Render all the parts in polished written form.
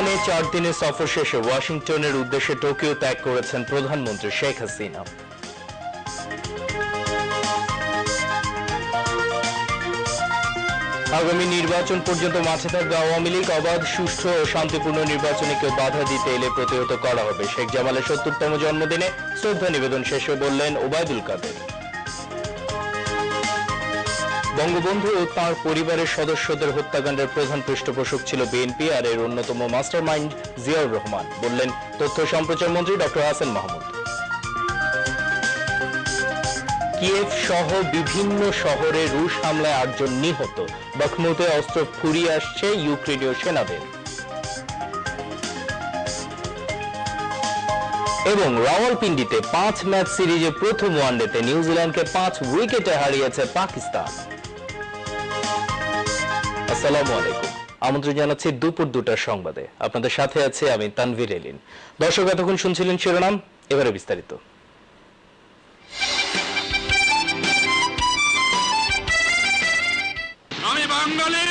জাপানে 4 দিনের সফর শেষে ওয়াশিংটনের উদ্দেশ্যে টোকিও ত্যাগ করেছেন প্রধানমন্ত্রী শেখ হাসিনা। আগামী নির্বাচন পর্যন্ত মাঠে থাকবে আওয়ামী লীগ, অবাধ, সুষ্ঠু ও শান্তিপূর্ণ নির্বাচনে কেউ বাধা দিতে এলে প্রতিহত করা হবে। শেখ জামালের ৭০তম জন্মদিনে শ্রদ্ধা নিবেদন শেষে বললেন ওবায়দুল কাদের। বঙ্গবন্ধু ও তাঁর পরিবারের সদস্যদের হত্যাকাণ্ডের প্রধান পৃষ্ঠপোষক ছিল বিএনপি, আর এর অন্যতম মাস্টারমাইন্ড জিয়াউর রহমান, বললেন তথ্য সম্প্রচার মন্ত্রী ডক্টর হাসান মাহমুদ। কিয়েভ সহ বিভিন্ন শহরে রুশ হামলায় 8 জন নিহত। বাখমুতে অস্ত্র ফুরিয়ে আসছে ইউক্রেনীয় সেনাদের। এবং রাওয়ালপিন্ডিতে 5 ম্যাচ সিরিজে প্রথম ওয়ানডেতে নিউজিল্যান্ডকে 5 উইকেটে হারিয়েছে পাকিস্তান। আসসালামু আলাইকুম, আমন্ত্রণ জানাচ্ছি দুপুর 2টার সংবাদে। আপনাদের সাথে আছে আমি তানভীর এলিন। দর্শক, এতক্ষণ শুনছিলেন শিরোনাম, এবারে বিস্তারিত। আমি বাঙালি,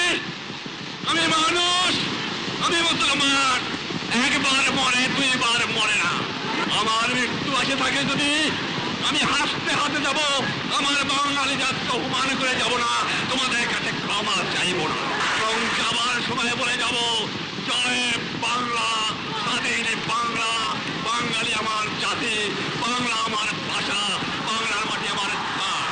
আমি মানুষ, আমি মুসলমান। একবার মরে, 2 বার মরে না। আমার মৃত্যু আসে থাকে যদি আমি হাসতে হাতে যাব, আমার বাঙালি জাতকে অপমান করে যাব না, তোমাদের কাছে ক্ষমা চাইব না। এবং যাবার সময় বলে যাব, জয় বাংলা, স্বাধীন বাংলা, বাঙালি আমার জাতি, বাংলা আমার ভাষা, বাংলার মাটি আমার ঘাট।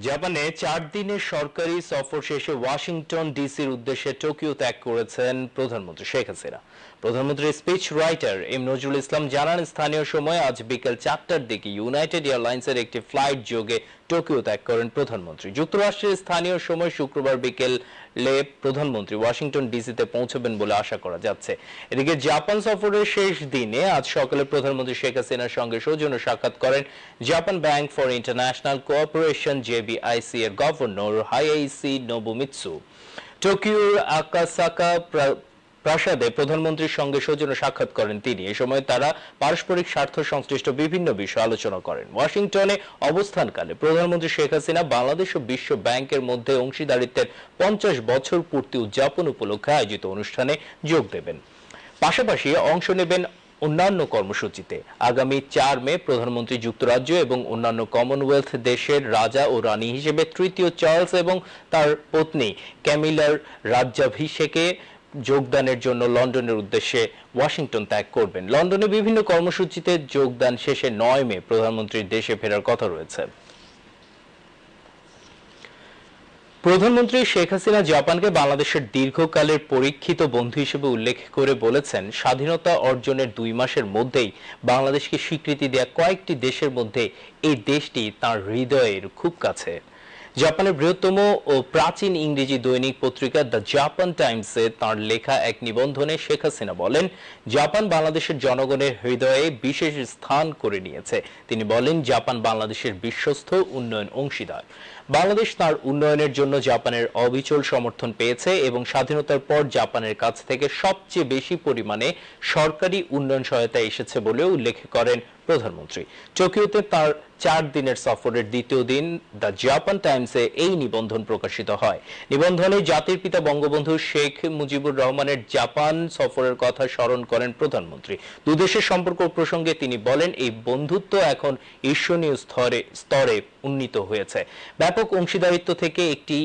জাপানে 4 দিনের সরকারি সফর শেষে ওয়াশিংটন ডিসির উদ্দেশ্যে টোকিও ত্যাগ করেছেন প্রধানমন্ত্রী শেখ হাসিনা। প্রধানমন্ত্রীর speech writer M Nazrul Islam জানান, স্থানীয় সময় আজ বিকেল 4টার দিকে ইউনাইটেড এয়ারলাইন্সের একটি ফ্লাইট যোগে টোকিও ত্যাগ করেন প্রধানমন্ত্রী। যুক্তরাষ্ট্রের স্থানীয় সময় শুক্রবার বিকেলে প্রধানমন্ত্রী ওয়াশিংটন ডিসিতে পৌঁছবেন বলে আশা করা যাচ্ছে। এদিকে জাপান সফরের শেষ দিনে আজ সকালে প্রধানমন্ত্রী শেখ হাসিনার সঙ্গে সৌজন্য সাক্ষাৎ করেন Japan bank for international cooperation JBIC এর গভর্নর হায়াইসি নোবুমিৎসু। টোকিওর আকাসাকা প্রাসাদে প্রধানমন্ত্রীর সঙ্গে সৌজন্য সাক্ষাৎ করেন তিনি। এ সময় তারা পারস্পরিক স্বার্থ সংশ্লিষ্ট বিভিন্ন বিষয় আলোচনা করেন। ওয়াশিংটনে অবস্থানকালে প্রধানমন্ত্রী শেখ হাসিনা বাংলাদেশ ও বিশ্ব ব্যাংকের মধ্যে অংশীদারিত্বের 50 বছর পূর্তি উদযাপন উপলক্ষে আয়োজিত অনুষ্ঠানে যোগ দেবেন, পাশাপাশি অংশ নেবেন অন্যান্য কর্মসূচিতে। আগামী 4 মে প্রধানমন্ত্রী যুক্তরাজ্য এবং অন্যান্য কমনওয়েলথ দেশের রাজা ও রানী হিসেবে তৃতীয় চার্লস এবং তার পত্নী ক্যামিলার রাজ্যাভিষেকে যোগদানের জন্য লন্ডনের উদ্দেশ্যে ওয়াশিংটন ত্যাগ করবেন। লন্ডনে বিভিন্ন কর্মসূচিতে যোগদান শেষে 9 মে প্রধানমন্ত্রীর দেশে ফেরার কথা রয়েছে। প্রধানমন্ত্রী শেখ হাসিনা জাপানকে বাংলাদেশের দীর্ঘকালের পরীক্ষিত বন্ধু হিসেবে উল্লেখ করে বলেছেন, স্বাধীনতা অর্জনের 2 মাসের মধ্যেই বাংলাদেশকে স্বীকৃতি দেয়া কয়েকটি দেশের মধ্যে এই দেশটি তার হৃদয়ের খুব কাছে। জাপানের বৃহত্তম ও প্রাচীন ইংরেজি দৈনিক পত্রিকা দ্য জাপান টাইমসে তাঁর লেখা এক নিবন্ধনে শেখ হাসিনা বলেন, জাপান বাংলাদেশের জনগণের হৃদয়ে বিশেষ স্থান করে নিয়েছে। তিনি বলেন, জাপান বাংলাদেশের বিশ্বস্ত উন্নয়ন অংশীদার। বাংলাদেশ তার উন্নয়নের জন্য জাপানের অবিচল সমর্থন পেয়েছে এবং স্বাধীনতার পর জাপানের কাছ থেকে সবচেয়ে বেশি পরিমাণে সরকারি উন্নয়ন সহায়তা এসেছে বলে উল্লেখ করেন প্রধানমন্ত্রী। টোকিওতে তার 4 দিনের সফরের দ্বিতীয় দিন দ্য জাপান টাইমসে এই নিবন্ধন প্রকাশিত হয়। নিবন্ধনে জাতির পিতা বঙ্গবন্ধু শেখ মুজিবুর রহমানের জাপান সফরের কথা স্মরণ করেন প্রধানমন্ত্রী। দুদেশের সম্পর্ক প্রসঙ্গে তিনি বলেন, এই বন্ধুত্ব এখন ঈর্ষণীয় স্তরে উন্নীত হয়েছে। ব্যাপক অংশীদারিত্ব থেকে একটি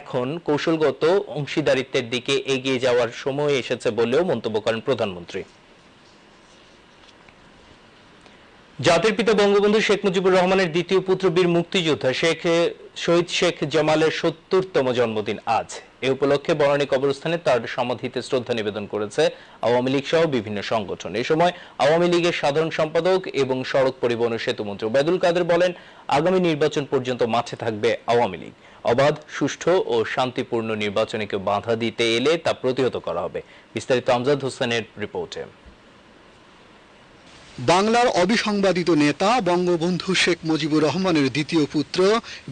এখন কৌশলগত অংশীদারিত্বের দিকে এগিয়ে যাওয়ার সময় এসেছে বলেও মন্তব্য করেন প্রধানমন্ত্রী। জাতির পিতা বঙ্গবন্ধু শেখ মুজিবুর রহমানের দ্বিতীয় পুত্র বীর মুক্তিযোদ্ধা শহীদ শেখ জামালের ৭০তম জন্মদিন আজ। এ উপলক্ষে বনানী কবরস্থানে তার সমাধিতে শ্রদ্ধা নিবেদন করেছে আওয়ামী লীগ সহ বিভিন্ন সংগঠন। এ সময় আওয়ামী লীগের সাধারণ সম্পাদক এবং সড়ক পরিবহন ও সেতু মন্ত্রী ওবায়দুল কাদের বলেন, আগামী নির্বাচন পর্যন্ত মাঠে থাকবে আওয়ামী লীগ। অবাধ, সুষ্ঠু ও শান্তিপূর্ণ নির্বাচনে কেউ বাধা দিতে এলে তা প্রতিহত করা হবে। বিস্তারিত আমজাদ হোসেনের রিপোর্টে। বাংলার অবিসংবাদিত নেতা বঙ্গবন্ধু শেখ মুজিবুর রহমানের দ্বিতীয় পুত্র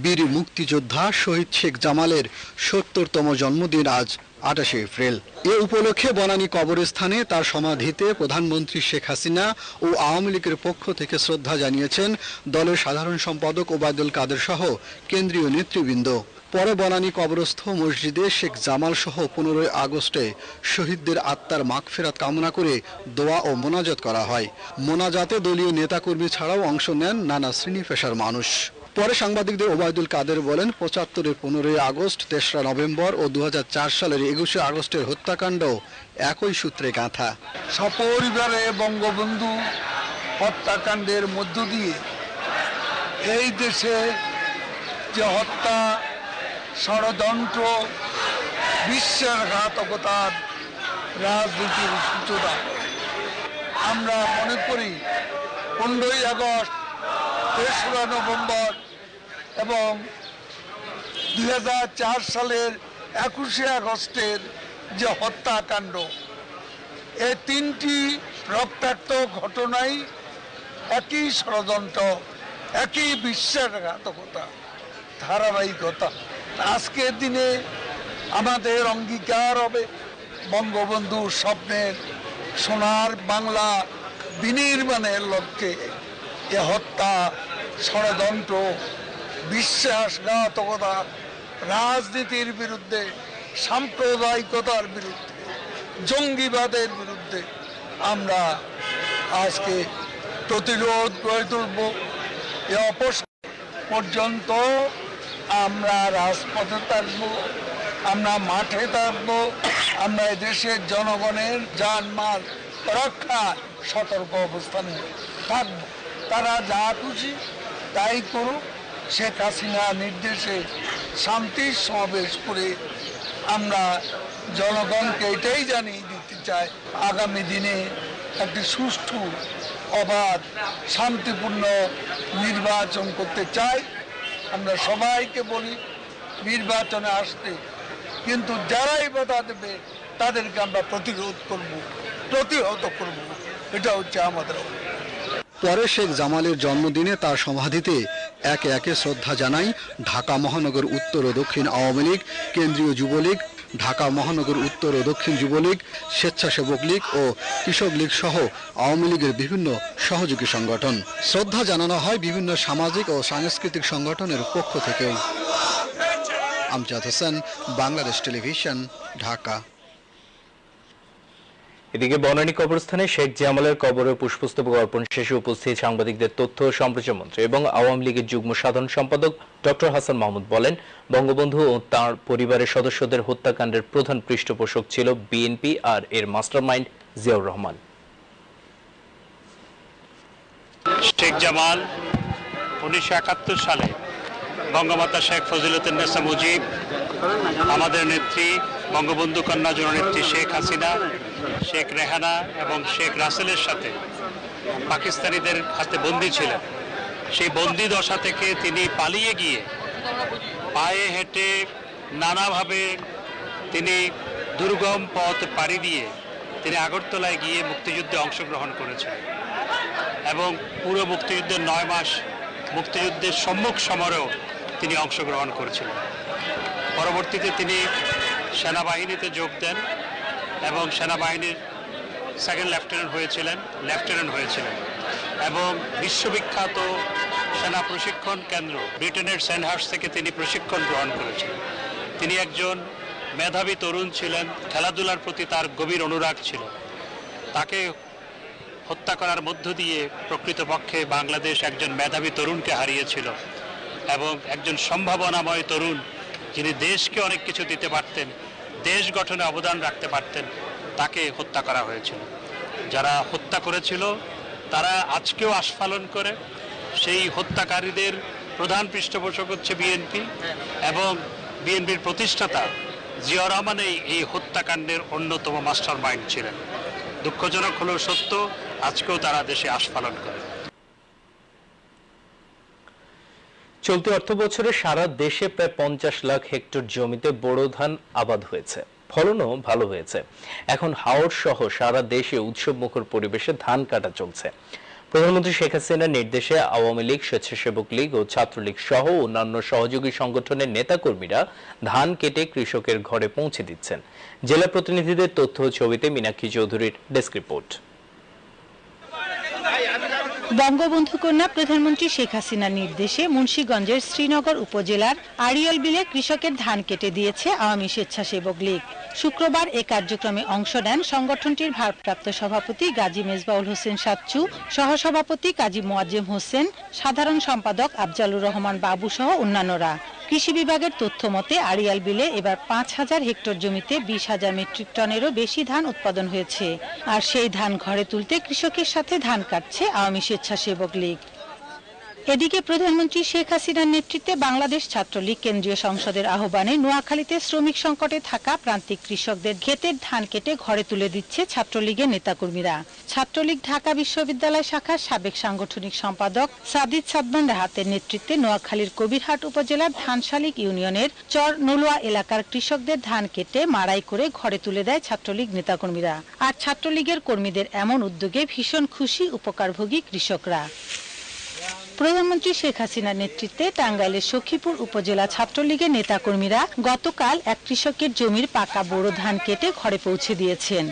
বীর মুক্তিযোদ্ধা শহীদ শেখ জামালের ৭০তম জন্মদিন আজ ২৮ এপ্রিল। এ উপলক্ষে বনানী কবরস্থানে তার সমাধিতে প্রধানমন্ত্রী শেখ হাসিনা ও আওয়ামী লীগের পক্ষ থেকে শ্রদ্ধা জানিয়েছেন দলের সাধারণ সম্পাদক ওবায়দুল কাদের সহ কেন্দ্রীয় নেতৃবৃন্দ। পরে বনানী কবরস্থ মসজিদে শেখ জামাল সহ 15 আগস্টে শহীদদের আত্মার মাগফিরাত কামনা করে দোয়া ও মোনাজাত করা হয়। মোনাজাতে দলীয় নেতাকর্মী ছাড়াও অংশ নেন নানা শ্রেণী পেশার মানুষ। পরে সাংবাদিকদের ওবায়দুল কাদের বলেন, 75-এর 15 আগস্ট, 3রা নভেম্বর ও 2004 সালের 21 আগস্টের হত্যাকাণ্ড একই সূত্রে গাঁথা। সপরিবারে বঙ্গবন্ধু হত্যাকাণ্ডের মধ্য দিয়ে এই দেশে যে হত্যা, ষড়যন্ত্র, বিশ্বাসঘাতকতার রাজনীতির সূচনা, আমরা মনে করি 15ই আগস্ট, 3রা নভেম্বর এবং 2004 সালের 21শে আগস্টের যে হত্যাকাণ্ড, এই 3টি রক্তাক্ত ঘটনাই একই ষড়যন্ত্র, একই বিশ্বাসঘাতকতা, ধারাবাহিকতা। আজকের দিনে আমাদের অঙ্গীকার হবে বঙ্গবন্ধুর স্বপ্নের সোনার বাংলা বিনির্মাণের লক্ষ্যে এ হত্যা, ষড়যন্ত্র, বিশ্বাসঘাতকতা, রাজনীতির বিরুদ্ধে, সাম্প্রদায়িকতার বিরুদ্ধে, জঙ্গিবাদের বিরুদ্ধে আমরা আজকে প্রতিরোধ গড়ে তুলব। এ পর্যন্ত আমরা রাজপথে থাকব, আমরা মাঠে থাকব, আমরা দেশের জনগণের জানমাল রক্ষা সতর্ক অবস্থানে থাকব। তারা যা খুশি তাই করুক, শেখ হাসিনা নির্দেশে শান্তির সমাবেশ করে আমরা জনগণকে এটাই জানিয়ে দিতে চাই, আগামী দিনে একটি সুষ্ঠু, অবাধ, শান্তিপূর্ণ নির্বাচন করতে চাই। আমরা সবাইকে বলি নির্বাচনে আসতে, কিন্তু যারাই বাধা দেবে তাদেরকে আমরা প্রতিহত করব। এটা হচ্ছে আমাদের। পরে শেখ জামালের জন্মদিনে তার সমাধিতে একে একে শ্রদ্ধা জানাই ঢাকা মহানগর উত্তর ও দক্ষিণ আওয়ামী লীগ, কেন্দ্রীয় যুবলীগ, ঢাকা মহানগর উত্তর ও দক্ষিণ যুবলীগ, স্বেচ্ছাসেবক লীগ ও কৃষক লীগ সহ আওয়ামী লীগের বিভিন্ন সহযোগী সংগঠন। শ্রদ্ধা জানানো হয় বিভিন্ন সামাজিক ও সাংস্কৃতিক সংগঠনের পক্ষ থেকেও। আমজাদ হোসেন, বাংলাদেশ টেলিভিশন, ঢাকা। এদিকে বনানী কবরস্থানে শেখ জামালের কবরে পুষ্পস্তবক অর্পণ শেষে উপস্থিত সাংবাদিকদের তথ্য ও সম্প্রচার মন্ত্রী এবং আওয়ামী লীগের যুগ্ম সাধারণ সম্পাদক ডক্টর হাসান মাহমুদ বলেন, বঙ্গবন্ধু ও তাঁর পরিবারের সদস্যদের হত্যাকাণ্ডের প্রধান পৃষ্ঠপোষক ছিল বিএনপি আর এর মাস্টারমাইন্ড জিয়াউর রহমান। শেখ জামাল 1971 সালে বঙ্গমাতা শেখ ফজিলতুন্নেসা মুজিব, আমাদের নেত্রী বঙ্গবন্ধু কন্যা জননেত্রী শেখ হাসিনা, শেখ রেহানা এবং শেখ রাসেলের সাথে পাকিস্তানিদের হাতে বন্দী ছিলেন। সেই বন্দী দশা থেকে তিনি পালিয়ে গিয়ে পায়ে হেঁটে নানাভাবে তিনি দুর্গম পথ পাড়ি দিয়ে তিনি আগরতলায় গিয়ে মুক্তিযুদ্ধে অংশগ্রহণ করেছিলেন এবং পুরো মুক্তিযুদ্ধের 9 মাস মুক্তিযুদ্ধের সম্মুখ সমরেও তিনি অংশগ্রহণ করেছিলেন। পরবর্তীতে তিনি সেনাবাহিনীতে যোগ দেন এবং সেনাবাহিনীর সেকেন্ড লেফটেন্যান্ট হয়েছিলেন এবং বিশ্ববিখ্যাত সেনা প্রশিক্ষণ কেন্দ্র ব্রিটেনের সেন্টহার্স থেকে তিনি প্রশিক্ষণ গ্রহণ করেছিলেন। তিনি একজন মেধাবী তরুণ ছিলেন, খেলাধুলার প্রতি তার গভীর অনুরাগ ছিল। তাকে হত্যা করার মধ্য দিয়ে প্রকৃতপক্ষে বাংলাদেশ একজন মেধাবী তরুণকে হারিয়েছিল এবং একজন সম্ভাবনাময় তরুণ যিনি দেশকে অনেক কিছু দিতে পারতেন, দেশ গঠনে অবদান রাখতে পারতেন, তাকে হত্যা করা হয়েছিল। যারা হত্যা করেছিল তারা আজকেও আস্ফালন করে। সেই হত্যাকারীদের প্রধান পৃষ্ঠপোষক হচ্ছে বিএনপি এবং বিএনপির প্রতিষ্ঠাতা জিয়াউর রহমান এই হত্যাকাণ্ডের অন্যতম মাস্টার মাইন্ড ছিলেন। দুঃখজনক হলেও সত্য, আজকেও তারা দেশে আস্ফালন করে। চলতি অর্থ বছরে সারা দেশে প্রায় 50 লাখ হেক্টর জমিতে বোরো ধান আবাদ হয়েছে, ফলনও ভালো হয়েছে। এখন হাওড় সহ সারা দেশে উৎসব মুখর পরিবেশে ধান কাটা চলছে। প্রধানমন্ত্রী শেখ হাসিনার নির্দেশে আওয়ামী লীগ, স্বেচ্ছাসেবক লীগ ও ছাত্রলীগ সহ অন্যান্য সহযোগী সংগঠনের নেতাকর্মীরা ধান কেটে কৃষকের ঘরে পৌঁছে দিচ্ছেন। জেলা প্রতিনিধিদের তথ্য ও ছবিতে মীনাক্ষী চৌধুরীর ডেস্ক রিপোর্ট। বঙ্গবন্ধু কন্যা প্রধানমন্ত্রী শেখ হাসিনার নির্দেশে মুন্সিগঞ্জের শ্রীনগর উপজেলার আড়িয়াল বিলে কৃষকের ধান কেটে দিয়েছে আওয়ামী স্বেচ্ছাসেবক লীগ। শুক্রবার এ কার্যক্রমে অংশ নেন সংগঠনটির ভারপ্রাপ্ত সভাপতি গাজী মেজবাউল হোসেন সাচ্চু, সহসভাপতি কাজী মোয়াজ্জেম হোসেন, সাধারণ সম্পাদক আফজালুর রহমান বাবু সহ অন্যান্যরা। কৃষি বিভাগের তথ্য মতে আড়িয়াল বিলে এবার 5,000 হেক্টর জমিতে 20,000 মেট্রিক টনেরও বেশি ধান উৎপাদন হয়েছে। আর সেই ধান ঘরে তুলতে কৃষকের সাথে ধান কাটছে আওয়ামী স্বেচ্ছাসেবক লীগ। এদিকে প্রধানমন্ত্রী শেখ হাসিনার নেতৃত্বে বাংলাদেশ ছাত্রলীগ কেন্দ্রীয় সংসদের আহ্বানে নোয়াখালীতে শ্রমিক সংকটে থাকা প্রান্তিক কৃষকদের ক্ষেতের ধান কেটে ঘরে তুলে দিচ্ছে ছাত্রলীগের নেতাকর্মীরা। ছাত্রলীগ ঢাকা বিশ্ববিদ্যালয় শাখার সাবেক সাংগঠনিক সম্পাদক সাদিদ সাদমান রাহাতের নেতৃত্বে নোয়াখালীর কবিরহাট উপজেলার ধানশালিক ইউনিয়নের চর নলুয়া এলাকার কৃষকদের ধান কেটে মাড়াই করে ঘরে তুলে দেয় ছাত্রলীগ নেতাকর্মীরা। আর ছাত্রলীগের কর্মীদের এমন উদ্যোগে ভীষণ খুশি উপকারভোগী কৃষকরা। প্রধানমন্ত্রী শেখ হাসিনার নেতৃত্বে টাঙ্গাইলের সখীপুর উপজেলা ছাত্রলীগের নেতাকর্মীরা গতকাল এক কৃষকের জমির পাকা বোরো ধান কেটে ঘরে পৌঁছে দিয়েছেন।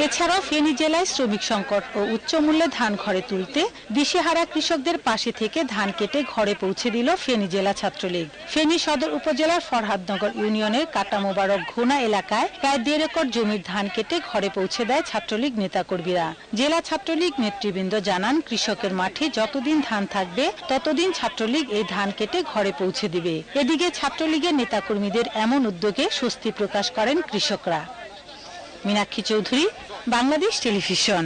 এছাড়াও ফেনী জেলায় শ্রমিক সংকট ও উচ্চ মূল্যে ধান ঘরে তুলতে দিশেহারা কৃষকদের পাশে থেকে ধান কেটে ঘরে পৌঁছে দিল ফেনী জেলা ছাত্রলীগ। ফেনী সদর উপজেলার ফরহাদনগর ইউনিয়নের কাটা মোবারক ঘোনা এলাকায় প্রায় 1.5 একর জমির ধান কেটে ঘরে পৌঁছে দেয় ছাত্রলীগ নেতাকর্মীরা। জেলা ছাত্রলীগ নেতৃবৃন্দ জানান, কৃষকের মাঠে যতদিন ধান থাকবে ততদিন ছাত্রলীগ এই ধান কেটে ঘরে পৌঁছে দিবে। এদিকে ছাত্রলীগের নেতাকর্মীদের এমন উদ্যোগে স্বস্তি প্রকাশ করেন কৃষকরা। মীনাক্ষী চৌধুরী, বাংলাদেশ টেলিভিশন।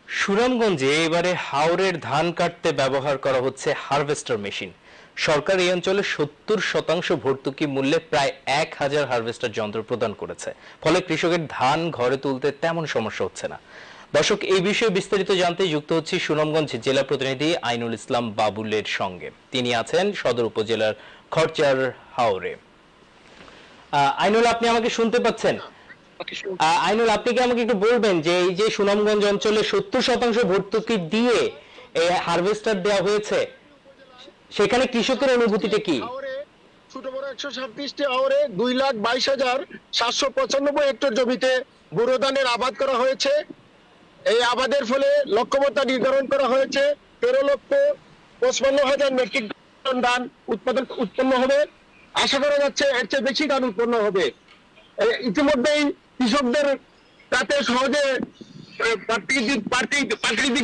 সুনামগঞ্জে এবারে হাওরের ধান কাটতে ব্যবহার করা হচ্ছে হারভেস্টার মেশিন। সরকার এই অঞ্চলে 70% ভর্তুকি মূল্যে প্রায় 1000 হারভেস্টার যন্ত্র প্রদান করেছে। ফলে কৃষকের ধান ঘরে তুলতে তেমন সমস্যা হচ্ছে না। দর্শক, এই বিষয়ে বিস্তারিত জানতে যুক্ত হচ্ছি সুনামগঞ্জ জেলা প্রতিনিধি আইনুল ইসলাম বাবুলের সঙ্গে। তিনি আছেন সদর উপজেলার খরচার হাওরে। আইনুল, আপনি আমাকে শুনতে পাচ্ছেন? আইনুল, আপনি কি আমাকে একটু বলবেন যে এই যে সুনামগঞ্জ অঞ্চলে 70% ভর্তুকি দিয়ে হারভেস্টার দেওয়া হয়েছে, সেখানে কৃষকের অনুভূতিটা কি? ছোট বড় 137টি আওরে 2,22,795 হেক্টর জমিতে বোরো ধানের আবাদ করা হয়েছে। এই আবাদের ফলে লক্ষ্যমাত্রা নির্ধারণ করা হয়েছে 13,55,000 মেট্রিক টন ধান উৎপন্ন হবে। আশা করা যাচ্ছে এর চেয়ে বেশি ধান উৎপন্ন হবে। ইতিমধ্যেই কৃষকদের তাতে সহজে প্রাকৃতিক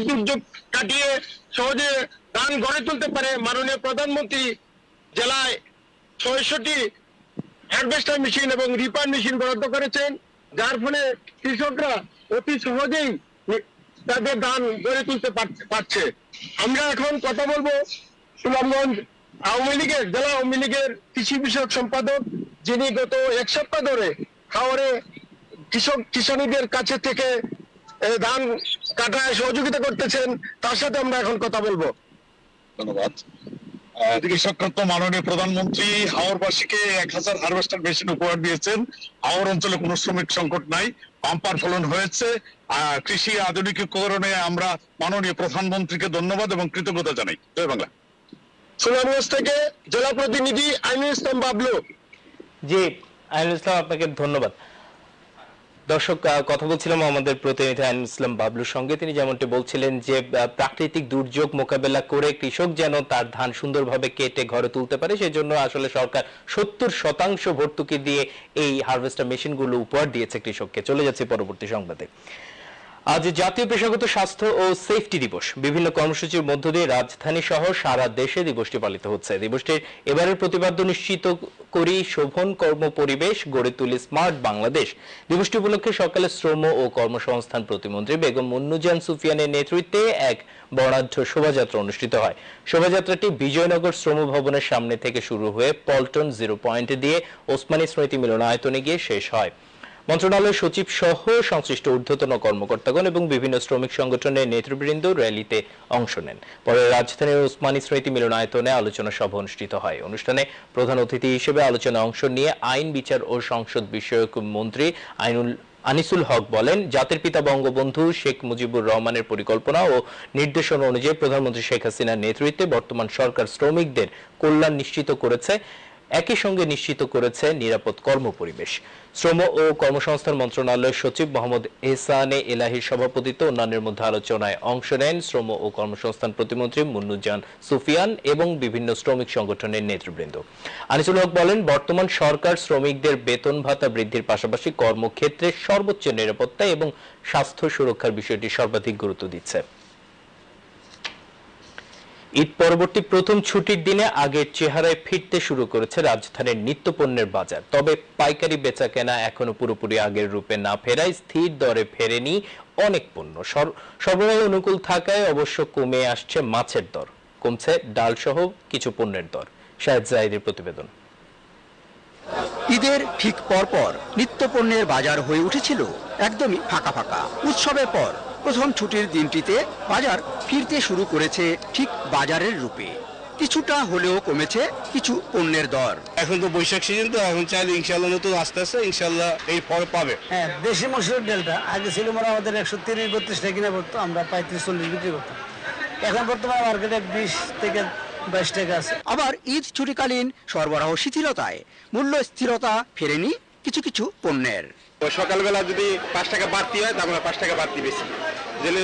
দুর্যোগ কাটিয়ে সহজে ধান গড়ে তুলতে পারে। মাননীয় প্রধানমন্ত্রী জেলায় 600টি হারভেস্টার মেশিন এবং রিপার মেশিন বরাদ্দ করেছেন, যার ফলে কৃষকরা অতি সহজেই তাদের ধান গড়ে তুলতে পারছে। আমরা এখন কথা বলবো সুনামগঞ্জ আওয়ামী লীগের জেলা আওয়ামী লীগের কৃষি বিষয়ক সম্পাদক, যিনি গত 1 সপ্তাহ ধরে হাওরে কিষানীদের কাছে থেকে ধান কাটায় সহযোগিতা করতেছেন। তার সাথে আমরা এখন কথা বলবো। ধন্যবাদ। এদিকে সংক্রান্ত মাননীয় প্রধানমন্ত্রী হাওরবাসীকে 1000 হারভেস্টার মেশিন উপহার দিয়েছেন। হাওর অঞ্চলে কোনো শ্রমিক সংকট নাই, পাম্পার ফলন হয়েছে। কৃষি আধুনিকীকরণে আমরা মাননীয় প্রধানমন্ত্রীকে ধন্যবাদ এবং কৃতজ্ঞতা জানাই। জয় বাংলা। সুনামগঞ্জ থেকে জেলা প্রতিনিধি আইনুল ইসলাম বাবলু। জি আইনুল ইসলাম, আপনাকে ধন্যবাদ। দর্শক, কথা বলছিলাম আমাদের প্রতিনিধি আইনুল ইসলাম বাবলুর সঙ্গে। তিনি যেমনটি বলছিলেন যে প্রাকৃতিক দুর্যোগ মোকাবেলা করে কৃষক যেন তার ধান সুন্দরভাবে কেটে ঘরে তুলতে পারে, সেজন্য আসলে সরকার 70% ভর্তুকি দিয়ে এই হারভেস্টার মেশিনগুলো উপহার দিয়েছে কৃষককে। চলে যাচ্ছে পরবর্তী সংবাদে। আজ জাতীয় পেশাগত স্বাস্থ্য ও সেফটি দিবস। বিভিন্ন কর্মসূচির মধ্য দিয়ে রাজধানী সহ সারা দেশে দিবসটি পালিত হচ্ছে। দিবসটির এবারের প্রতিপাদ্য নিশ্চিত করি শোভন কর্ম পরিবেশ, গড়ে তুলি স্মার্ট বাংলাদেশ। দিবসটি উপলক্ষে সকালে শ্রম ও কর্মসংস্থান প্রতিমন্ত্রী বেগম মুন্নুজান সুফিয়ানের নেতৃত্বে এক বর্ণাঢ্য শোভাযাত্রা অনুষ্ঠিত হয়। শোভাযাত্রাটি বিজয়নগর শ্রম ভবনের সামনে থেকে শুরু হয়ে পল্টন 0 পয়েন্টে দিয়ে ওসমানী স্মৃতি মিলনায়তনে গিয়ে শেষ হয়। মন্ত্রণালয়ের সচিব সহ সংশ্লিষ্ট ঊর্ধ্বতন কর্মকর্তাগণ এবং বিভিন্ন শ্রমিক সংগঠনের নেতৃবৃন্দ র্যালিতে অংশ নেন। পরে রাজধানীর ওসমানী স্মৃতি মিলনায়তনে আলোচনা সভা অনুষ্ঠিত হয়। অনুষ্ঠানে প্রধান অতিথি হিসেবে আলোচনায় অংশ নিয়ে আইন, বিচার ও সংসদ বিষয়ক মন্ত্রী আনিসুল হক বলেন, জাতির পিতা বঙ্গবন্ধু শেখ মুজিবুর রহমানের পরিকল্পনা ও নির্দেশনা অনুযায়ী প্রধানমন্ত্রী শেখ হাসিনার নেতৃত্বে বর্তমান সরকার শ্রমিকদের কল্যাণ নিশ্চিত করেছে। একই সঙ্গে নিশ্চিত করেছে নিরাপদ কর্মপরিবেশ। শ্রম ও কর্মসংস্থান মন্ত্রণালয়ের সচিব মোহাম্মদ এহসানে এলাহির সভাপতিত্বে অন্যান্যের মধ্যে আলোচনায় অংশ নেন শ্রম ও কর্মসংস্থান প্রতিমন্ত্রী মুন্নুজান সুফিয়ান এবং বিভিন্ন শ্রমিক সংগঠনের নেতৃবৃন্দ। আনিসুল হক বলেন, বর্তমান সরকার শ্রমিকদের বেতন ভাতা বৃদ্ধির পাশাপাশি কর্মক্ষেত্রে সর্বোচ্চ নিরাপত্তা এবং স্বাস্থ্য সুরক্ষার বিষয়টি সর্বাধিক গুরুত্ব দিচ্ছে। ঈদ পরবর্তী প্রথম ছুটির দিনে আগের চেহারায় ফিরতে শুরু করেছে রাজধানীর নিত্যপণ্যের বাজার। তবে পাইকারি বেচাকেনা এখনো পুরোপুরি আগের রূপে না ফেরায় স্থির দরে ফেরেনি অনেক পণ্য। সরবরাহ অনুকূল থাকায় অবশ্য কমে আসছে মাছের দর, কমছে ডাল সহ কিছু পণ্যের দর। শাহেদ জাহিদের প্রতিবেদন। ঈদের ঠিক পরপর নিত্যপণ্যের বাজার হয়ে উঠেছিল একদমই ফাঁকা ফাঁকা। উৎসবের পর প্রথম ছুটির দিনটিতে বাজার ফিরতে শুরু করেছে ঠিক বাজারের রূপে। কিছুটা হলেও কমেছে কিছু পণ্যের দর। এখন তো বৈশাখ সিজন, তো এখন চাইলে ইনশাল্লাহ নতুন আস্তে আস্তে ইনশাল্লাহ এই ফল পাবে। হ্যাঁ, দেশি মসুরের ডালটা আগে ছিল মনে আমাদের 130-32 টাকা কিনে পড়তো, আমরা 35-40 বিক্রি করতাম। এখন বর্তমানে মার্কেটে 20 থেকে 22 টাকা আছে। আবার ঈদ ছুটিকালীন সরবরাহ শিথিলতায় মূল্য স্থিরতা ফেরেনি কিছু কিছু পণ্যের। সকালবেলা যদি 5 টাকা বাড়তি হয় তা আমরা 5 টাকা বাড়তি বেশি, যেন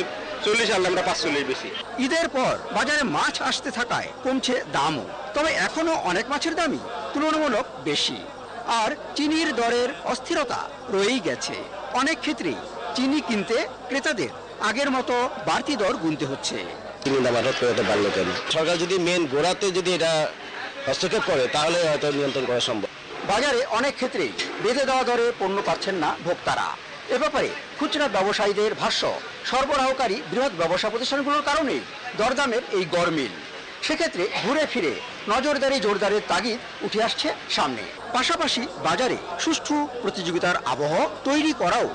40 আনলে আমরা 45 বেশি। ঈদের পর বাজারে মাছ আসতে থাকায় কমছে দামও, তবে এখনো অনেক মাছের দামই তুলনামূলক বেশি। আর চিনির দরের অস্থিরতা রয়েই গেছে। অনেক ক্ষেত্রেই চিনি কিনতে ক্রেতাদের আগের মতো বাড়তি দর গুনতে হচ্ছে। চিনি দাম হঠাৎ করে বাড়লো কেন? সরকার যদি মেন গোড়াতে যদি এটা হস্তক্ষেপ করে তাহলে হয়তো নিয়ন্ত্রণ করা সম্ভব। বাজারে অনেক ক্ষেত্রেই বেঁধে দেওয়া দরে পণ্য পাচ্ছেন না ভোক্তারা। এ ব্যাপারে খুচরা ব্যবসায়ীদের ভাষ্য, সরবরাহকারী বৃহৎ ব্যবসা প্রতিষ্ঠানগুলোর কারণে দরদামের এই গরমিল। সেক্ষেত্রে ঘুরে ফিরে নজরদারি জোরদারের তাগিদ উঠে আসছে সামনে। পাশাপাশি বাজারে সুষ্ঠু প্রতিযোগিতার আবহ তৈরি করাও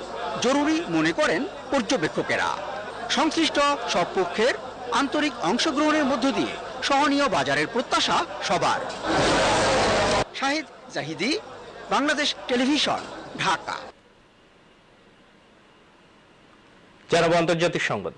জরুরি মনে করেন পর্যবেক্ষকেরা। সংশ্লিষ্ট সব পক্ষের আন্তরিক অংশগ্রহণের মধ্য দিয়ে সহনীয় বাজারের প্রত্যাশা সবার। শাহেদ জাহিদি, বাংলাদেশ টেলিভিশন, ঢাকা। জানাবো আন্তর্জাতিক সংবাদ।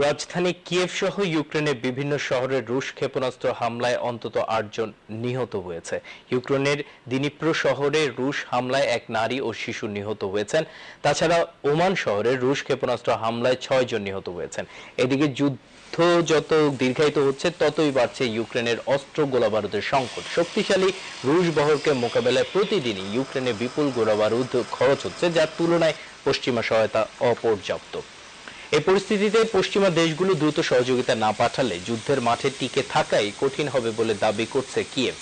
রাজধানী কিয়েভ সহ ইউক্রেনের বিভিন্ন শহরে রুশ ক্ষেপণাস্ত্র হামলায় অন্তত 8 জন নিহত হয়েছে। ইউক্রেনের দিনিপ্রো শহরে রুশ হামলায় এক নারী ও শিশু নিহত হয়েছেন। তাছাড়া ওমান শহরে রুশ ক্ষেপণাস্ত্র হামলায় 6 জন নিহত হয়েছেন। এদিকে যুদ্ধ যত দীর্ঘায়িত হচ্ছে ততই বাড়ছে ইউক্রেনের অস্ত্র গোলাবারুদের সংকট। শক্তিশালী রুশ বহরকে মোকাবেলায় প্রতিদিনই ইউক্রেনে বিপুল গোলাবারুদ খরচ হচ্ছে, যার তুলনায় পশ্চিমা সহায়তা অপর্যাপ্ত। এই পরিস্থিতিতে পশ্চিমা দেশগুলো দ্রুত সহযোগিতা না পাঠালে যুদ্ধের মাঠে টিকে থাকাই কঠিন হবে বলে দাবি করছে কিয়েভ।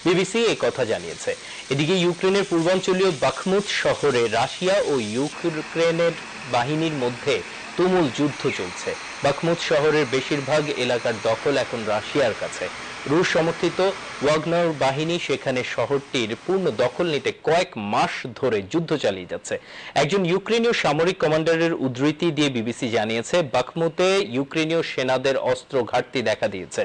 বিবিসি এই কথা জানিয়েছে। এদিকে ইউক্রেনের পূর্বাঞ্চলীয় বাখমুত শহরে রাশিয়া ও ইউক্রেনের বাহিনীর মধ্যে তুমুল যুদ্ধ চলছে। বাখমুত শহরের বেশিরভাগ এলাকার দখল এখন রাশিয়ার কাছে। রুশ সমর্থিত ওয়াগনার বাহিনী সেখানে শহরটির পূর্ণ দখল নিতে কয়েক মাস ধরে যুদ্ধ চালিয়ে যাচ্ছে। একজন ইউক্রেনীয় সামরিক কমান্ডারের উদ্ধৃতি দিয়ে বিবিসি জানিয়েছে, বাখমুতে ইউক্রেনীয় সেনাদের অস্ত্র ঘাটতি দেখা দিয়েছে।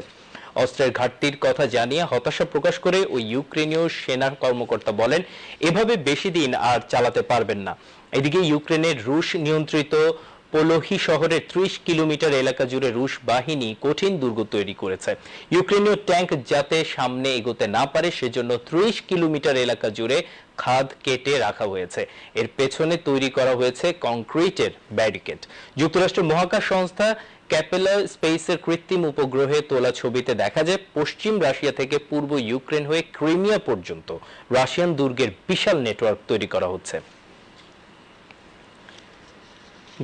অস্ত্রের ঘাটতির কথা জানিয়ে হতাশা প্রকাশ করে ওই ইউক্রেনীয় সেনা কর্মকর্তা বলেন, এভাবে বেশি দিন আর চালাতে পারবেন না। এদিকে ইউক্রেনের রুশ নিয়ন্ত্রিত পোলোহি শহরের 30 কিলোমিটার এলাকা জুড়ে রুশ বাহিনী কঠিন দুর্গ তৈরি করেছে। ইউক্রেনীয় ট্যাঙ্ক যাতে সামনে এগোতে না পারে সেজন্য 30 কিলোমিটার এলাকা জুড়ে খাদ কেটে রাখা হয়েছে। এর পেছনে তৈরি করা হয়েছে কংক্রিটের ব্যারিকেড। যুক্তরাষ্ট্রের মহাকাশ সংস্থা ক্যাপেলা স্পেসের কৃত্রিম উপগ্রহে তোলা ছবিতে দেখা যায় পশ্চিম রাশিয়া থেকে পূর্ব ইউক্রেন হয়ে ক্রিমিয়া পর্যন্ত রাশিয়ান দুর্গের বিশাল নেটওয়ার্ক তৈরি করা হচ্ছে।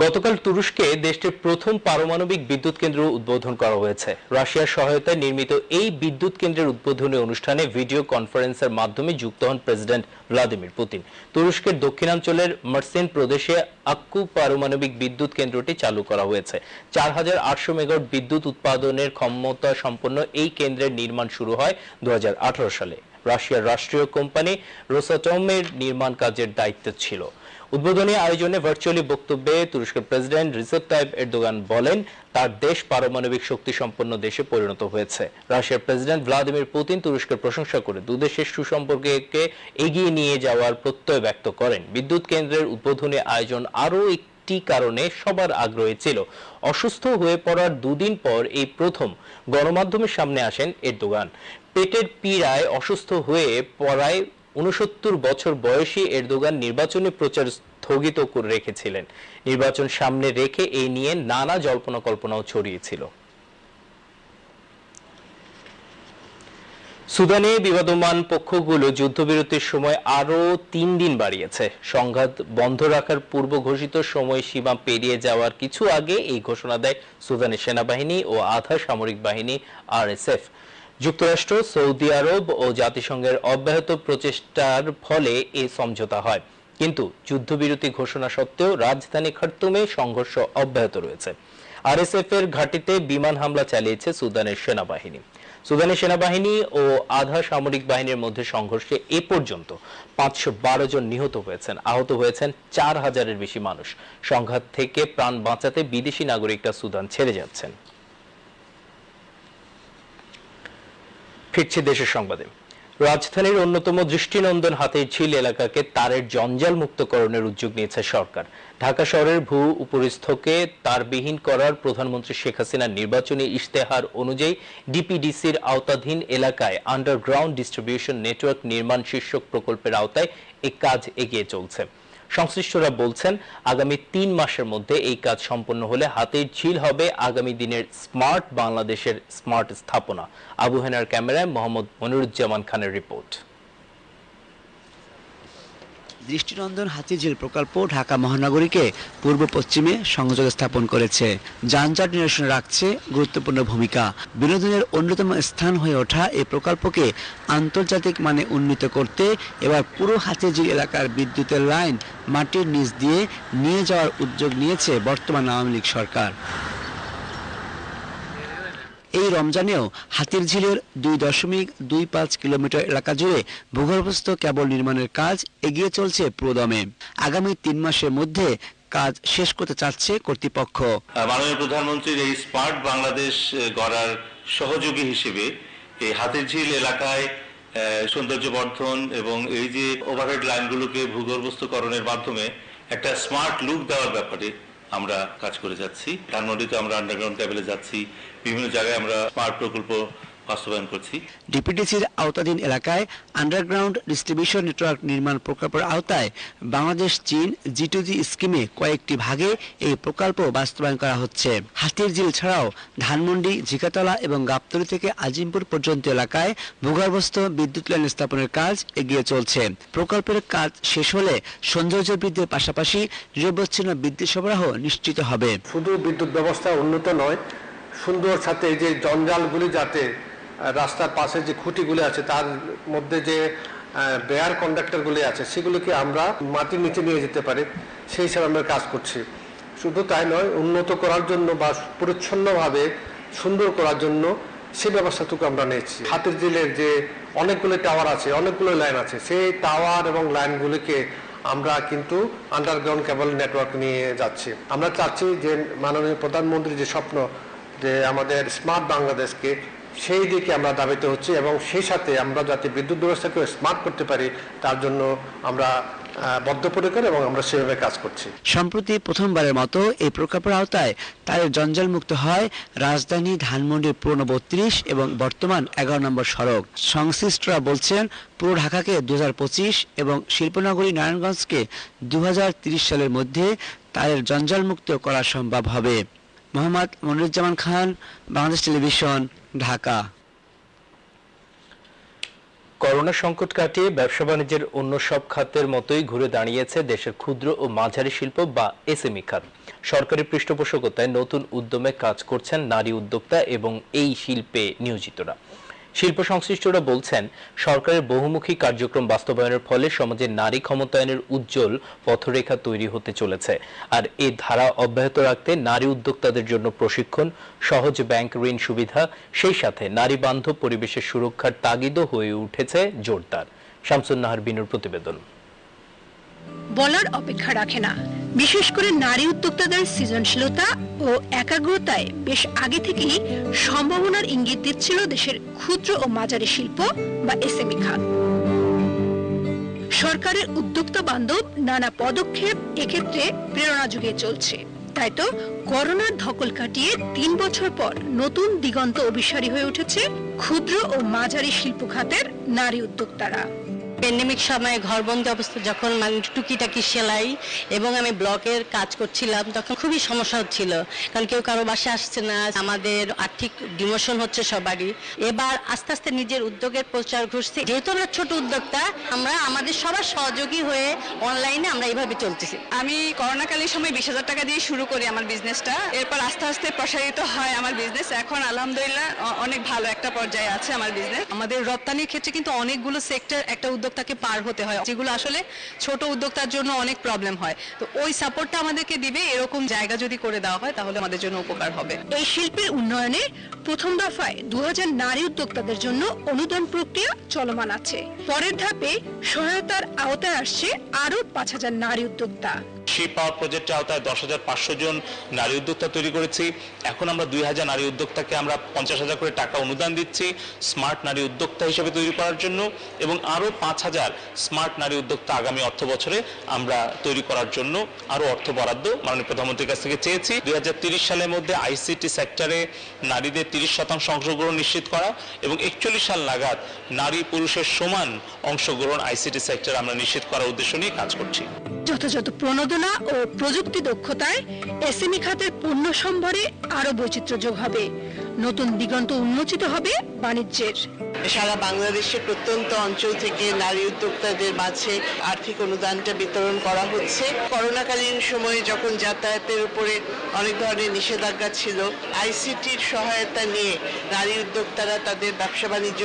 গতকাল তুরস্কে দেশটির প্রথম পারমাণবিক বিদ্যুৎ কেন্দ্র উদ্বোধন করা হয়েছে। রাশিয়ার সহায়তায় নির্মিত এই বিদ্যুৎ কেন্দ্রের উদ্বোধনী অনুষ্ঠানে ভিডিও কনফারেন্সের মাধ্যমে যুক্ত হন প্রেসিডেন্ট ভ্লাদিমির পুতিন। তুরস্কের দক্ষিণাঞ্চলের মার্সিন প্রদেশে আক্কু পারমাণবিক বিদ্যুৎ কেন্দ্রটি চালু করা হয়েছে। 4800 মেগাওয়াট বিদ্যুৎ উৎপাদনের ক্ষমতা সম্পন্ন এই কেন্দ্রের নির্মাণ শুরু হয় 2018 সালে। রাশিয়ার রাষ্ট্রীয় কোম্পানি রোসাটমের নির্মাণ কাজের দায়িত্ব ছিল। উদ্বোধনী আয়োজনে ভার্চুয়ালি বক্তব্যে তুরস্কের প্রেসিডেন্ট রিসেপ তাইপ এরদোগান বলেন, তার দেশ পারমাণবিক শক্তি সম্পন্ন দেশে পরিণত হয়েছে। রাশিয়ার প্রেসিডেন্ট ভ্লাদিমির পুতিন তুরস্কের প্রশংসা করে দুদেশের সুসম্পর্ককে এগিয়ে নিয়ে যাওয়ার প্রত্যয় ব্যক্ত করেন। বিদ্যুৎ কেন্দ্রের উদ্বোধনী আয়োজন আরও একটি কারণে সবার আগ্রহী ছিল। অসুস্থ হয়ে পড়ার দুদিন পর এই প্রথম গণমাধ্যমের সামনে আসেন এরদোগান। পেটের পীড়ায় অসুস্থ হয়ে পড়ায় 69 বছর বয়সী এরদোগান নির্বাচনী প্রচার স্থগিত করে রেখেছিলেন। নির্বাচন সামনে রেখে এই নিয়ে নানা জল্পনা কল্পনাও ছড়িয়েছিল। সুদানে বিবাদমান পক্ষগুলো যুদ্ধবিরতির সময় আরও 3 দিন বাড়িয়েছে। সংঘাত বন্ধ রাখার পূর্ব ঘোষিত সময়সীমা পেরিয়ে যাওয়ার কিছু আগে এই ঘোষণা দেয় সুদানের সেনাবাহিনী ও আধা সামরিক বাহিনী RSF। যুক্তরাষ্ট্র, সৌদি আরব ও জাতিসংঘের অব্যাহত প্রচেষ্টার ফলে এই সমঝোতা হয়, কিন্তু যুদ্ধবিরতি ঘোষণা সত্ত্বেও রাজধানী খার্তুমে সংঘর্ষ অব্যাহত রয়েছে। RSF এর ঘাঁটিতে বিমান হামলা চালিয়েছে সুদানের সেনাবাহিনী। সুদানের সেনাবাহিনী ও আধা সামরিক বাহিনীর মধ্যে সংঘর্ষে এ পর্যন্ত 512 জন নিহত হয়েছেন, আহত হয়েছেন 4000-এর বেশি মানুষ। সংঘাত থেকে প্রাণ বাঁচাতে বিদেশি নাগরিকরা সুদান ছেড়ে যাচ্ছেন। ফিরছে দেশের সংবাদে। রাজধানীর অন্যতম দৃষ্টিনন্দন হাতিরঝিল এলাকাকে তারের জঞ্জাল মুক্তকরণের উদ্যোগ নিয়েছে সরকার। ঢাকা শহরের ভূ উপরিস্থকে তারবিহীন করার প্রধানমন্ত্রী শেখ হাসিনার নির্বাচনী ইশতেহার অনুযায়ী ডিপিডিসির আওতাধীন এলাকায় আন্ডারগ্রাউন্ড ডিস্ট্রিবিউশন নেটওয়ার্ক নির্মাণ শীর্ষক প্রকল্পের আওতায় এই কাজ এগিয়ে চলছে। সংশ্লিষ্টরা বলছেন, আগামী 3 মাসের মধ্যে এই কাজ সম্পন্ন হলে হাতিরঝিল হবে আগামী দিনের স্মার্ট বাংলাদেশের স্মার্ট স্থাপনা। আবু হেনার ক্যামেরায় মোহাম্মদ মনিরুজ্জামান খানের রিপোর্ট। দৃষ্টিনন্দন হাতিঝিল প্রকল্প ঢাকা মহানগরীকে পূর্ব পশ্চিমে সংযোগ স্থাপন করেছে, যানজট নিরসনে রাখছে গুরুত্বপূর্ণ ভূমিকা। বিনোদনের অন্যতম স্থান হয়ে ওঠা এই প্রকল্পকে আন্তর্জাতিক মানে উন্নীত করতে এবার পুরো হাতিঝিল এলাকার বিদ্যুতের লাইন মাটির নিচ দিয়ে নিয়ে যাওয়ার উদ্যোগ নিয়েছে বর্তমান আওয়ামী লীগ সরকার। এই রমজানেও হাতিরঝিলের 2.25 কিলোমিটার এলাকা জুড়ে ভূগর্ভস্থ কেবল নির্মাণের কাজ এগিয়ে চলছে পুরোদমে। আগামী 3 মাসের মধ্যে কাজ শেষ করতে চাচ্ছে কর্তৃপক্ষ। মাননীয় প্রধানমন্ত্রীর এই স্মার্ট বাংলাদেশ গড়ার সহযোগী হিসেবে এই হাতিরঝিল এলাকায় সৌন্দর্য বর্ধন এবং এই যে ওভারহেড লাইনগুলোকে ভূগর্ভস্থকরণের মাধ্যমে একটা স্মার্ট লুক দেওয়ার ব্যাপারে আমরা কাজ করে যাচ্ছি। ধানমন্ডিতে আমরা আন্ডারগ্রাউন্ড কেবলে যাচ্ছি, বিভিন্ন জায়গায় আমরা স্মার্ট প্রকল্প বাস্তবায়ন করছি। ডিপিডিসির আওতাধীন এলাকায় আন্ডারগ্রাউন্ড ডিস্ট্রিবিউশন নেটওয়ার্ক নির্মাণ প্রকল্পের আওতায় বাংলাদেশ চীন G2G স্কিমে কয়েকটি ভাগে এই প্রকল্প বাস্তবায়ন করা হচ্ছে। হাতিরঝিল ছাড়াও ধানমন্ডি, ঝিকাতলা এবং গাবতলী থেকে আজিমপুর পর্যন্ত এলাকায় ভূগর্ভস্থ বিদ্যুৎ লাইন স্থাপনের কাজ এগিয়ে চলছে। প্রকল্পের কাজ শেষ হলে সৌন্দর্য বৃদ্ধির পাশাপাশি নিরবচ্ছিন্ন বিদ্যুৎ সরবরাহ নিশ্চিত হবে। শুধু বিদ্যুৎ ব্যবস্থা উন্নত নয়, সুন্দর সাথে যে জঞ্জালগুলি যাতে রাস্তার পাশে যে খুঁটিগুলি আছে তার মধ্যে যে বেয়ার কন্ডাক্টরগুলি আছে সেগুলিকে আমরা মাটির নিচে নিয়ে যেতে পারি, সেই হিসাবে আমরা কাজ করছি। শুধু তাই নয়, উন্নত করার জন্য বা পরিচ্ছন্নভাবে সুন্দর করার জন্য সেই ব্যবস্থাটুকু আমরা নিয়েছি। হাতিরঝিলের যে অনেকগুলো টাওয়ার আছে, অনেকগুলো লাইন আছে, সেই টাওয়ার এবং লাইনগুলিকে আমরা কিন্তু আন্ডারগ্রাউন্ড কেবল নেটওয়ার্ক নিয়ে যাচ্ছি। আমরা চাচ্ছি যে মাননীয় প্রধানমন্ত্রীর যে স্বপ্ন যে আমাদের স্মার্ট বাংলাদেশকে, সেই দিকে আমরা ধাবিত হচ্ছি এবং সেই সাথে আমরা যাতে বিদ্যুৎ ব্যবস্থাকে স্মার্ট করতে পারি তার জন্য আমরা বদ্ধপরিকর এবং আমরা সেভাবে কাজ করছি। সম্প্রতি প্রথমবারের মতো এই প্রকল্পের আওতায় তারের জঞ্জাল মুক্ত হয় রাজধানী ধানমন্ডির পুরনো 32 এবং বর্তমান 11 নম্বর সড়ক। সংশ্লিষ্টরা বলছেন, পুরো ঢাকাকে 2025 এবং শিল্পনগরী নারায়ণগঞ্জকে 2030 সালের মধ্যে তারের জঞ্জাল মুক্ত করা সম্ভব হবে। মোহাম্মদ মনিরুজ্জামান খান, বাংলাদেশ টেলিভিশন, ঢাকা। করোনা সংকট কাটিয়ে ব্যবসা বাণিজ্যের অন্য সব খাতের মতোই ঘুরে দাঁড়িয়েছে দেশের ক্ষুদ্র ও মাঝারি শিল্প বা SME খাত। সরকারি পৃষ্ঠপোষকতায় নতুন উদ্যমে কাজ করছেন নারী উদ্যোক্তা এবং এই শিল্পে নিয়োজিতরা। শিল্প সংশ্লিষ্টরা বলছেন, সরকারের বহুমুখী কার্যক্রম বাস্তবায়নের ফলে সমাজের নারী ক্ষমতায়নের উজ্জ্বল পথরেখা তৈরি হতে চলেছে। আর এই ধারা অব্যাহত রাখতে নারী উদ্যোক্তাদের জন্য প্রশিক্ষণ, সহজ ব্যাংক ঋণ সুবিধা, সেই সাথে নারী বান্ধব পরিবেশের সুরক্ষার তাগিদও হয়ে উঠেছে জোরদার। শামসুন নাহার বিনুর প্রতিবেদন। বলার অপেক্ষা রাখে না। বিশেষ করে নারী উদ্যোক্তাদের সৃজনশীলতা ও একাগ্রতায় বেশ আগে থেকেই সম্ভাবনার ইঙ্গিত দিচ্ছিল দেশের ক্ষুদ্র ও মাঝারি শিল্প বা এসএমই খাত। সরকারের উদ্যোক্তা বান্ধব নানা পদক্ষেপ এক্ষেত্রে প্রেরণা যুগিয়ে চলছে। তাই তো করোনার ধকল কাটিয়ে 3 বছর পর নতুন দিগন্ত অভিসারী হয়ে উঠেছে ক্ষুদ্র ও মাঝারি শিল্প খাতের নারী উদ্যোক্তারা। প্যান্ডেমিক সময়ে ঘরবন্দি অবস্থা যখন টুকিটাকি সেলাই এবং আমি ব্লকের কাজ করছিলাম, তখন খুবই সমস্যা হচ্ছিল, কারণ কেউ কারো বাসায় আসছে না, আমাদের আর্থিক ডিমোশন হচ্ছে সবারই। এবার আস্তে আস্তে নিজের উদ্যোগের প্রচার ঘুরছে। যেহেতু আমরা ছোট উদ্যোক্তা, আমরা আমাদের সবার সহযোগী হয়ে অনলাইনে আমরা এইভাবে চলতেছি। আমি করোনাকালীন সময় 20,000 টাকা দিয়ে শুরু করি আমার বিজনেসটা। এরপর আস্তে আস্তে প্রসারিত হয় আমার বিজনেস। এখন আলহামদুলিল্লাহ অনেক ভালো একটা পর্যায়ে আছে আমার বিজনেস। আমাদের রপ্তানির ক্ষেত্রে কিন্তু অনেকগুলো সেক্টর একটা উদ্যোক্তাকে পার হতে হয়, যেগুলো আসলে ছোট উদ্যোক্তার জন্য অনেক প্রবলেম হয়। তো ওই সাপোর্টটা আমাদেরকে দিবে, এরকম জায়গা যদি করে দেওয়া হয় তাহলে আমাদের জন্য উপকার হবে। এই শিল্পের উন্নয়নে প্রথম দফায় 2000 নারী উদ্যোক্তাদের জন্য অনুদান প্রক্রিয়া চলমান আছে। পরের ধাপে সহায়তার আওতায় আসছে আরো 5000 নারী উদ্যোক্তা। সেই পাওয়ার প্রজেক্টের আওতায় 10,500 জন নারী উদ্যোক্তা তৈরি করেছি। এখন আমরা 2000 নারী উদ্যোক্তাকে আমরা 50,000 করে টাকা অনুদান দিচ্ছি স্মার্ট নারী উদ্যোক্তা হিসেবে তৈরি করার জন্য, এবং আরো 5000 স্মার্ট নারী উদ্যোক্তা আগামী অর্থ বছরে আমরা তৈরি করার জন্য আরো অর্থ বরাদ্দ মাননীয় প্রধানমন্ত্রীর কাছ থেকে চেয়েছি। 2030 সালের মধ্যে আইসিটি সেক্টরে নারীদের 30% অংশগ্রহণ নিশ্চিত করা এবং 41 সাল নাগাদ নারী পুরুষের সমান অংশগ্রহণ আইসিটি সেক্টরে আমরা নিশ্চিত করার উদ্দেশ্য নিয়ে কাজ করছি। যথাযথ প্রণোদনা ও প্রযুক্তি দক্ষতায় এসএমই খাতের পণ্য সম্ভারে আরো বৈচিত্র্য যোগ হবে, নতুন দিগন্ত উন্মোচিত হবে বাণিজ্যের। সারা বাংলাদেশের প্রত্যন্ত অঞ্চল থেকে নারী উদ্যোক্তাদের মাঝে আর্থিক অনুদানটা বিতরণ করা হচ্ছে। করোনাকালীন সময়ে যখন যাতায়াতের উপরে অনেক ধরনের নিষেধাজ্ঞা ছিল, আইসিটির সহায়তা নিয়ে নারী উদ্যোক্তারা তাদের ব্যবসা বাণিজ্য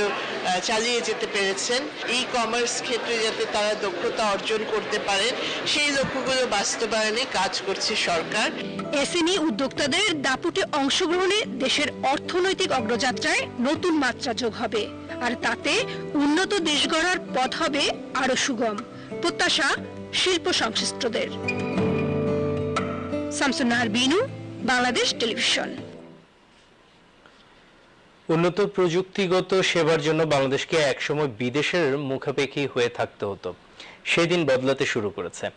চালিয়ে যেতে পেরেছেন। ই কমার্স ক্ষেত্রে যাতে তারা দক্ষতা অর্জন করতে পারেন, সেই লক্ষ্যগুলো বাস্তবায়নে কাজ করছে সরকার। এসএমই উদ্যোক্তাদের দাপুটে অংশগ্রহণে দেশের অর্থনৈতিক অগ্রযাত্রায় নতুন মাত্রা যোগ হবে, আর তাতে উন্নত দেশ গড়ার পথ হবে আরো সুগম। প্রত্যাশা শিল্প সংশ্লিষ্টদের। শামসুন নাহার বিনু, বাংলাদেশ টেলিভিশন। উন্নত প্রযুক্তিগত সেবার জন্য বাংলাদেশকে একসময় বিদেশের মুখাপেক্ষী হয়ে থাকতে হতো, সেদিন বদলাতে শুরু করেছে।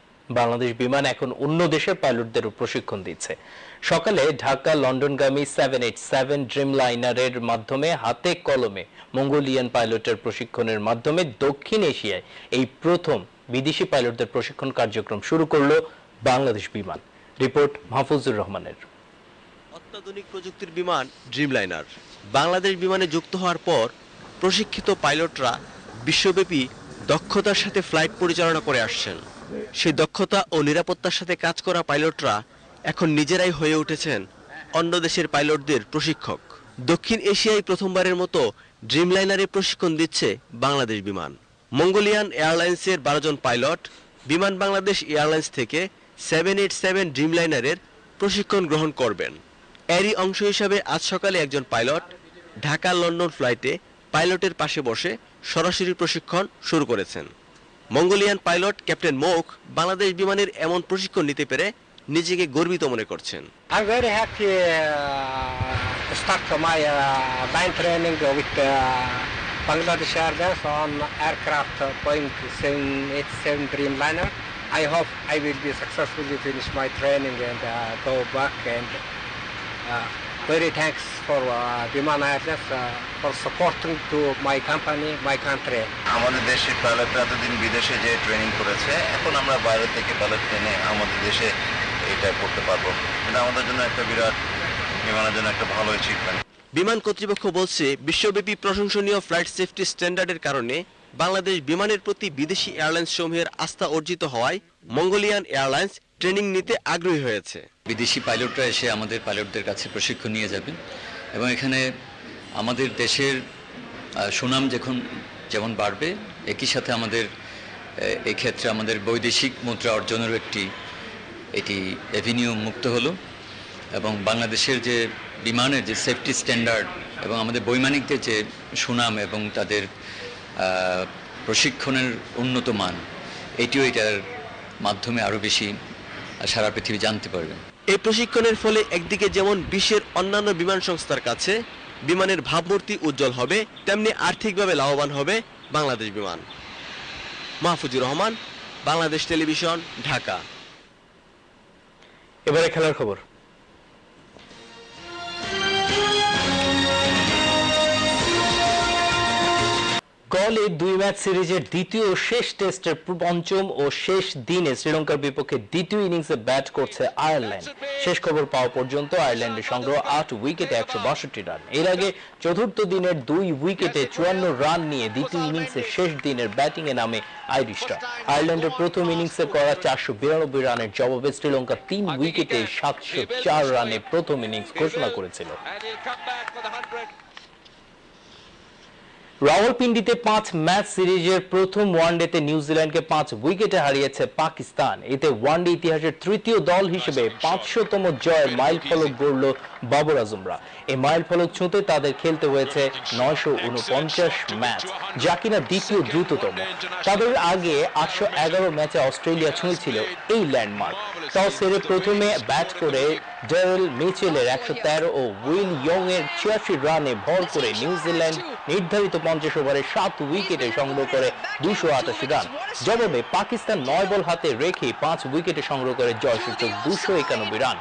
বাংলাদেশ বিমান এখন অন্য দেশের পাইলটদের প্রশিক্ষণ দিচ্ছে। সকালে ঢাকা লন্ডনগামী 787 ড্রিমলাইনারের মাধ্যমে হাতে কলমে মঙ্গোলিয়ান পাইলটের প্রশিক্ষণের মাধ্যমে দক্ষিণ এশিয়ায় এই প্রথম বিদেশি পাইলটদের প্রশিক্ষণ কার্যক্রম শুরু করলো বাংলাদেশ বিমান। রিপোর্ট মাহফুজুর রহমানের। অত্যাধুনিক প্রযুক্তির বিমান ড্রিমলাইনার বাংলাদেশ বিমানে যুক্ত হওয়ার পর প্রশিক্ষিত পাইলটরা বিশ্বব্যাপী দক্ষতার সাথে ফ্লাইট পরিচালনা করে আসছেন। সেই দক্ষতা ও নিরাপত্তার সাথে কাজ করা পাইলটরা এখন নিজেরাই হয়ে উঠেছেন অন্য দেশের পাইলটদের প্রশিক্ষক। দক্ষিণ এশিয়ায় প্রথমবারের মতো ড্রিমলাইনারে প্রশিক্ষণ দিচ্ছে বাংলাদেশ বিমান। মঙ্গোলিয়ান এয়ারলাইন্সের 12 জন পাইলট বিমান বাংলাদেশ এয়ারলাইন্স থেকে 787 ড্রিমলাইনারের প্রশিক্ষণ গ্রহণ করবেন। এরই অংশ হিসাবে আজ সকালে একজন পাইলট ঢাকা লন্ডন ফ্লাইটে পাইলটের পাশে বসে সরাসরি প্রশিক্ষণ শুরু করেছেন। মঙ্গোলিয়ান পাইলট ক্যাপ্টেন মোক বাংলাদেশ বিমানের এমন প্রশিক্ষণ নিতে পেরে নিজেকে গর্বিত মনে করছেন। I'm very happy to start my line training with Bangladesh Airlines on aircraft Boeing 787 Dreamliner. I hope I will be successfully finish my training and go back, and very thanks for Biman Airlines for supporting to my company, my country. আমাদের দেশের পাইলটরা এতদিন বিদেশে যে training করেছে, এখন আমরা বাইরে থেকে পাইলট ট্রেনে আমাদের দেশে এটা করতে পারবো। এটা আমাদের জন্য একটা বিরাট, বিমানের জন্য একটা ভালো অ্যাচিভমেন্ট। বিমান কর্তৃপক্ষ বলছে বিশ্বব্যাপী প্রশংসনীয় ফ্লাইট সেফটি স্ট্যান্ডার্ডের কারণে বাংলাদেশ বিমানের প্রতি বিদেশি এয়ারলাইন্স সমূহের আস্থা অর্জিত হওয়ায় মঙ্গোলিয়ান এয়ারলাইন্স ট্রেনিং নিতে আগ্রহী হয়েছে। বিদেশি পাইলটরা এসে আমাদের পাইলটদের কাছে প্রশিক্ষণ নিয়ে যাবেন এবং এখানে আমাদের দেশের সুনাম যেমন বাড়বে, একই সাথে আমাদের এই ক্ষেত্রে আমাদের বৈদেশিক মুদ্রা অর্জনেরও এটি এভিনিউ মুক্ত হলো, এবং বাংলাদেশের যে বিমানের যে সেফটি স্ট্যান্ডার্ড এবং আমাদের বৈমানিকদের যে সুনাম এবং তাদের প্রশিক্ষণের উন্নত মান, এটার মাধ্যমে আরও বেশি সারা পৃথিবী জানতে পারবে। এই প্রশিক্ষণের ফলে একদিকে যেমন বিশ্বের অন্যান্য বিমান সংস্থার কাছে বিমানের ভাবমূর্তি উজ্জ্বল হবে, তেমনি আর্থিকভাবে লাভবান হবে বাংলাদেশ বিমান। মাহফুজুর রহমান, বাংলাদেশ টেলিভিশন, ঢাকা। এবারে খেলার খবর। গলে 2 ম্যাচ সিরিজের দ্বিতীয় ও শেষ টেস্টের পঞ্চম ও শেষ দিনে শ্রীলঙ্কার বিপক্ষে দ্বিতীয় ইনিংসে ব্যাট করছে আয়ারল্যান্ড। শেষ খবর পাওয়া পর্যন্ত আয়ারল্যান্ডের সংগ্রহ 8 উইকেটে 162 রান। এর আগে চতুর্থ দিনের 2 উইকেটে 54 রান নিয়ে দ্বিতীয় ইনিংসের শেষ দিনের ব্যাটিং এ নামে আইরিশরা। আয়ারল্যান্ডের প্রথম ইনিংসে করা 492 রানের জবাবে শ্রীলঙ্কা 3 উইকেটে 704 রানে প্রথম ইনিংস ঘোষণা করেছিল। রাওয়ালপিন্ডিতে 5 ম্যাচ সিরিজের প্রথম ওয়ানডেতে নিউজিল্যান্ডকে 5 উইকেটে হারিয়েছে পাকিস্তান। এতে ওয়ানডে ইতিহাসের তৃতীয় দল হিসেবে 500তম জয়ের মাইলফলক গড়ল বাবর আজমরা। এই মাইলফলক ছুঁতে তাদের খেলতে হয়েছে 949 ম্যাচ, যা কিনা দ্বিতীয় দ্রুততম। তাদের আগে 811 ম্যাচে অস্ট্রেলিয়া ছুঁয়েছিল এই ল্যান্ডমার্ক। টস হেরে প্রথমে ব্যাট করে ডেরেল মিচেলের 113 ও উইল ইয়ং এর 86 রানে ভর করে নিউজিল্যান্ড নির্ধারিত 50 ওভারে 7 উইকেটে সংগ্রহ করে 288 রান। জবাবে পাকিস্তান 9 বল হাতে রেখে 5 উইকেটে সংগ্রহ করে জয়সূচক 291 রান।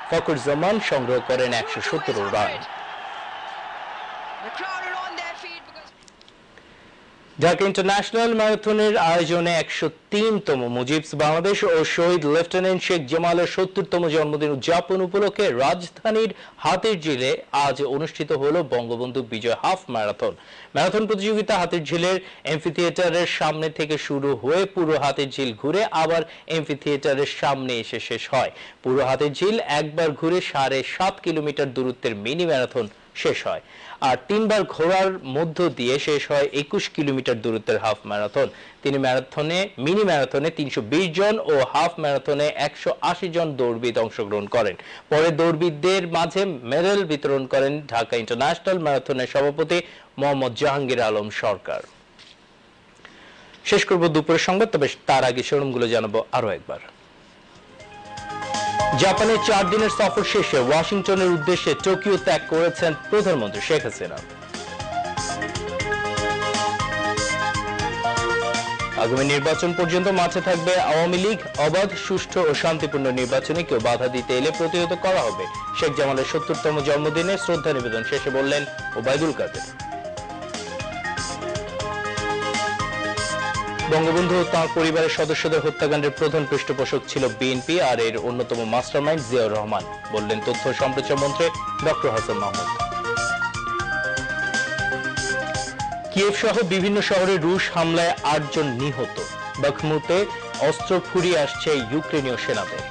ফখর জামান সংগ্রহ করেন 117 রান। ঢাকা ইন্টারন্যাশনাল ম্যারাথনের আয়োজনে 103তম মুজিবস বাংলাদেশ ও শহীদ লেফটেন্যান্ট শেখ জামালের 70তম জন্মদিন উদযাপন উপলক্ষে রাজধানীর হাতিরঝিলে আজ অনুষ্ঠিত হলো বঙ্গবন্ধু বিজয় হাফ ম্যারাথন। ম্যারাথন প্রতিযোগিতা হাতিরঝিলের এমফিথিয়েটারের সামনে থেকে শুরু হয়ে পুরো হাতিরঝিল ঘুরে আবার এমফিথিয়েটারের সামনে এসে শেষ হয়। পুরো হাতিরঝিল একবার ঘুরে 7.5 কিলোমিটার দূরত্বের মিনি ম্যারাথন শেষ হয়, আর 3 বার ঘোরার মধ্য দিয়ে শেষ হয় 21 কিলোমিটার দূরত্বের হাফ ম্যারাথন। মিনি ম্যারাথনে 320 জন ও হাফ ম্যারাথনে 180 জন দৌড়বিদ অংশগ্রহণ করেন। পরে দৌড়বিদদের মাঝে মেডেল বিতরণ করেন ঢাকা ইন্টারন্যাশনাল ম্যারাথনের সভাপতি মোহাম্মদ জাহাঙ্গীর আলম সরকার। শেষ করব দুপুরের সংবাদ, তবে তার আগে শিরোনামগুলো জানাবো আরো একবার। জাপানের 4 দিনের সফর শেষে ওয়াশিংটনের উদ্দেশ্যে টোকিও ত্যাগ করেছেন প্রধানমন্ত্রী শেখ হাসিনা। আগামী নির্বাচন পর্যন্ত মাঠে থাকবে আওয়ামী লীগ। অবাধ, সুষ্ঠু ও শান্তিপূর্ণ নির্বাচনে কেউ বাধা দিতে এলে প্রতিহত করা হবে। শেখ জামালের 70তম জন্মদিনে শ্রদ্ধা নিবেদন শেষে বললেন ওবায়দুল কাদের। বঙ্গবন্ধু ও তাঁর পরিবারের সদস্যদের হত্যাকাণ্ডের প্রধান পৃষ্ঠপোষক ছিল বিএনপি, আর এর অন্যতম মাস্টারমাইন্ড জিয়াউর রহমান, বললেন তথ্য ও সম্প্রচার মন্ত্রী ডক্টর হাসান মাহমুদ। কিয়েভ সহ বিভিন্ন শহরে রুশ হামলায় 8 জন নিহত। বাখমুতে অস্ত্র ফুরিয়ে আসছে ইউক্রেনীয় সেনাদের।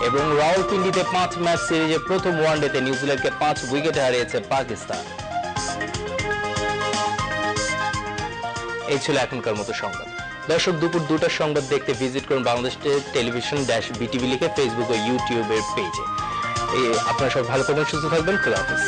এবং রাওয়ালপিন্ডিতে 5 ম্যাচ সিরিজের প্রথম ওয়ানডেতে নিউজিল্যান্ডকে 5 উইকেটে হারিয়েছে পাকিস্তান। এই ছিল এখনকার মতো সংবাদ। দর্শক, দুপুর 2টার সংবাদ দেখতে ভিজিট করুন বাংলাদেশ টেলিভিশন -BTV লিখে ফেসবুক ও ইউটিউবের পেজে। আপনারা সব ভালো থাকবেন, সুস্থ থাকবেন। খোদা হাফেজ।